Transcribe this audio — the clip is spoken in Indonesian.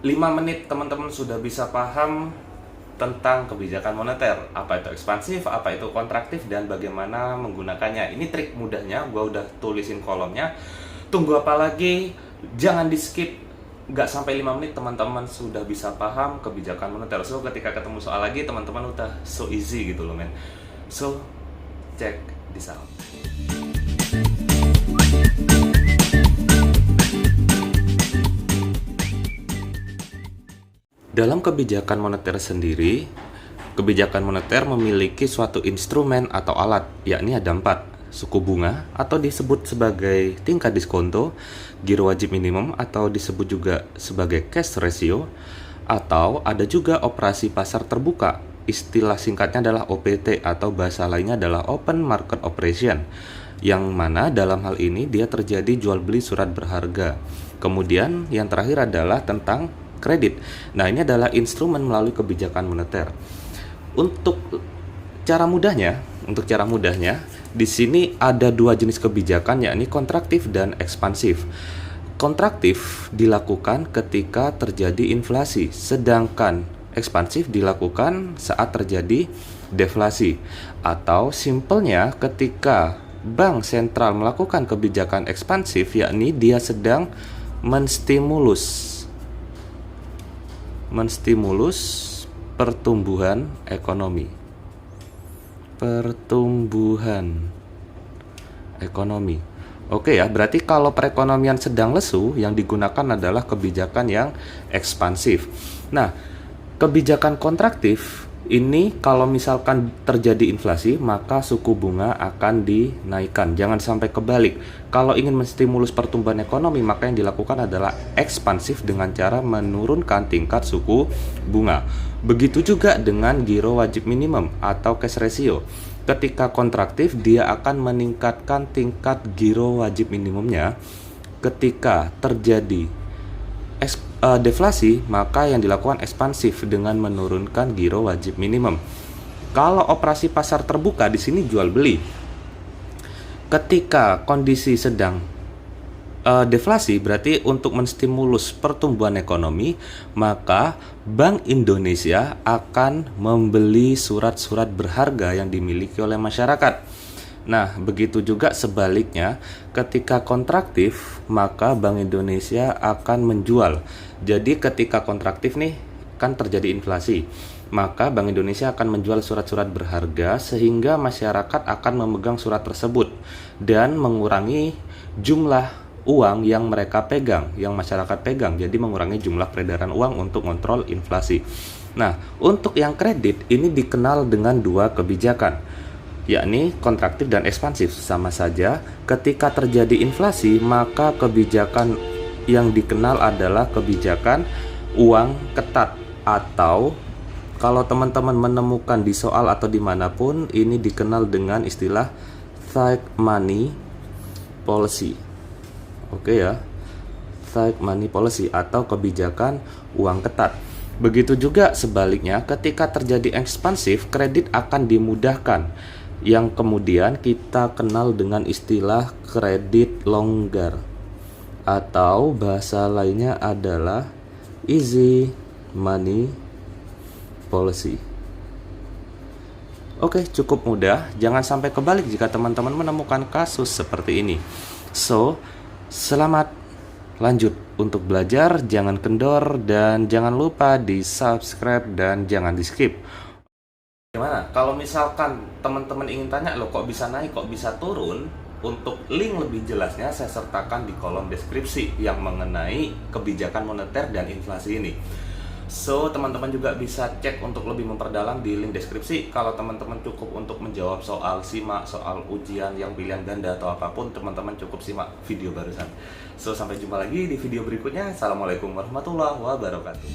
5 menit teman-teman sudah bisa paham tentang kebijakan moneter, apa itu ekspansif, apa itu kontraktif, dan bagaimana menggunakannya. Ini trik mudahnya, gue udah tulisin kolomnya. Tunggu apa lagi? Jangan di skip. Nggak sampai 5 menit teman-teman sudah bisa paham kebijakan moneter. So ketika ketemu soal lagi, teman-teman udah so easy gitu loh men. So check this out. Dalam kebijakan moneter sendiri, kebijakan moneter memiliki suatu instrumen atau alat, yakni ada 4. Suku bunga atau disebut sebagai tingkat diskonto, giro wajib minimum atau disebut juga sebagai cash ratio, atau ada juga operasi pasar terbuka. Istilah singkatnya adalah OPT atau bahasa lainnya adalah Open Market Operation, yang mana dalam hal ini dia terjadi jual beli surat berharga. Kemudian yang terakhir adalah tentang kredit. Nah, ini adalah instrumen melalui kebijakan moneter. Untuk cara mudahnya, di sini ada 2 jenis kebijakan, yakni kontraktif dan ekspansif. Kontraktif dilakukan ketika terjadi inflasi, sedangkan ekspansif dilakukan saat terjadi deflasi. Atau simpelnya ketika bank sentral melakukan kebijakan ekspansif, yakni dia sedang menstimulus pertumbuhan ekonomi. Oke ya, berarti kalau perekonomian sedang lesu, yang digunakan adalah kebijakan yang ekspansif. Nah, kebijakan kontraktif ini kalau misalkan terjadi inflasi, maka suku bunga akan dinaikkan. Jangan sampai kebalik. Kalau ingin menstimulus pertumbuhan ekonomi, maka yang dilakukan adalah ekspansif dengan cara menurunkan tingkat suku bunga. Begitu juga dengan giro wajib minimum atau cash ratio. Ketika kontraktif, dia akan meningkatkan tingkat giro wajib minimumnya. Ketika terjadi deflasi, maka yang dilakukan ekspansif dengan menurunkan giro wajib minimum. Kalau operasi pasar terbuka di sini jual beli. Ketika kondisi sedang deflasi, berarti untuk menstimulus pertumbuhan ekonomi, maka Bank Indonesia akan membeli surat-surat berharga yang dimiliki oleh masyarakat. Nah, begitu juga sebaliknya, ketika kontraktif, maka Bank Indonesia akan menjual. Jadi ketika kontraktif nih, kan terjadi inflasi, maka Bank Indonesia akan menjual surat-surat berharga sehingga masyarakat akan memegang surat tersebut dan mengurangi jumlah uang yang mereka pegang, yang masyarakat pegang. Jadi mengurangi jumlah peredaran uang untuk kontrol inflasi. Nah, untuk yang kredit ini dikenal dengan 2 kebijakan, yakni kontraktif dan ekspansif. Sama saja, ketika terjadi inflasi, maka kebijakan yang dikenal adalah kebijakan uang ketat, atau kalau teman-teman menemukan di soal atau dimanapun, ini dikenal dengan istilah tight money policy. Oke ya, tight money policy atau kebijakan uang ketat. Begitu juga sebaliknya, ketika terjadi ekspansif, kredit akan dimudahkan, yang kemudian kita kenal dengan istilah kredit longgar, atau bahasa lainnya adalah easy money policy. Oke, cukup mudah. Jangan sampai kebalik jika teman-teman menemukan kasus seperti ini. So, selamat lanjut untuk belajar, jangan kendor, dan jangan lupa di subscribe dan jangan di skip. Gimana? Kalau misalkan teman-teman ingin tanya, loh kok bisa naik, kok bisa turun? Untuk link lebih jelasnya saya sertakan di kolom deskripsi yang mengenai kebijakan moneter dan inflasi ini. So, teman-teman juga bisa cek untuk lebih memperdalam di link deskripsi. Kalau teman-teman cukup untuk menjawab soal simak, soal ujian yang pilihan ganda atau apapun, teman-teman cukup simak video barusan. So, sampai jumpa lagi di video berikutnya. Assalamualaikum warahmatullahi wabarakatuh.